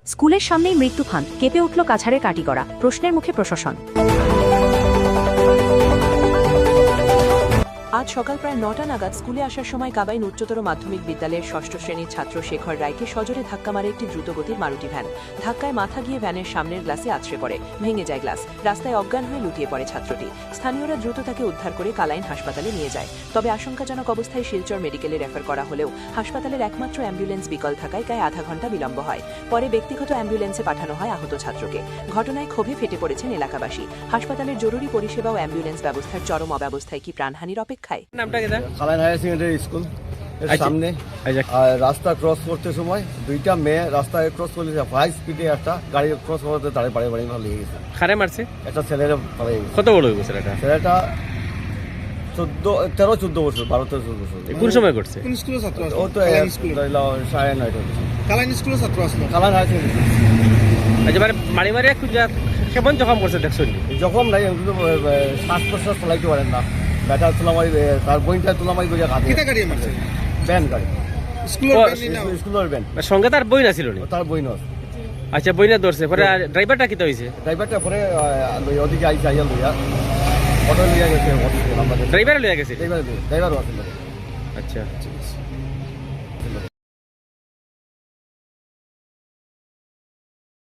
স্কুলের সামনেই মৃত্যু ফাঁদ, কেঁপে উঠল কাছাড়ের কাটিগড়া, প্রশ্নের মুখে প্রশাসন। আজ সকাল প্রায় ৯টা নাগাদ স্কুলে আসার সময় কাবাইন উচ্চতর মাধ্যমিক বিদ্যালয়ের ষষ্ঠ শ্রেণীর ছাত্র শেখর রায়কে সজোরে ধাক্কা মারে একটি দ্রুতগতির মারুতি ভ্যান। ধাক্কায় মাথা গিয়ে ভ্যানের সামনের গ্লাসে আছড়ে পড়ে, ভেঙে যায় গ্লাস। রাস্তায় অজ্ঞান হয়ে লুটিয়ে পড়ে ছাত্রটি। স্থানীয়রা দ্রুত তাকে উদ্ধার করে কালাইন হাসপাতালে নিয়ে যায়। তবে আশঙ্কাজনক অবস্থায় শিলচর মেডিকেলে রেফার করা হলেও হাসপাতালের একমাত্র অ্যাম্বুলেন্স বিকল থাকায় প্রায় আধা ঘন্টা বিলম্ব হয়। পরে ব্যক্তিগত অ্যাম্বুলেন্সে পাঠানো হয় আহত ছাত্রকে। ঘটনায় ক্ষোভে ফেটে পড়েছেন এলাকাবাসী। হাসপাতালের জরুরি পরিষেবা ও অ্যাম্বুলেন্স ব্যবস্থার চরম অব্যবস্থায় কি প্রাণহানির অপেক্ষায়? কালাইন হায়ার সেকেন্ডারি স্কুল এর সামনে আর রাস্তা ক্রস করতে সময় দুইটা মেয়ে রাস্তায় ক্রস করলে হাই স্পিডে একটা গাড়ি ক্রস করতে দাঁড়িয়ে বাড়ি বাড়ি ভালো লেগে গেছে। খারে মারছে একটা ছেলের পালাই গেছে। কত বড় হয়েছে এটা? ছেলেটা 13-14 বছর, 12-13 বছর। কোন সময় করছে? কোন স্কুলের ছাত্র ও তো সাড়ে 9 কালাইন স্কুলের ছাত্র আসলো। কালাইন হায়ার সেকেন্ডারি আচ্ছা, মানে মারি মারি একটু কেমন জখম করছে দেখছো? যখন নাই কিন্তু শ্বাস প্রশ্বাস চালাইতে পারেন না। ব্যাটা তোলামারি, তার বইটা তোলামারি করে কিতা কাঁদে। গাড়ি মারছে? ব্যান গাড়ি, স্কুলের ও, ব্যান না স্কুলের ব্যান। সঙ্গে তার বই না ছিল নি? তার বই নয়। আচ্ছা, বই না ধরছে পরে ড্রাইভারটা কিতা হয়েছে? ড্রাইভারটা পরে ওদিকে আইসা আইয়া লইয়া অটো লইয়া গেছে আমাদের। ড্রাইভার লইয়া গেছে? ড্রাইভারও আছে। আচ্ছা,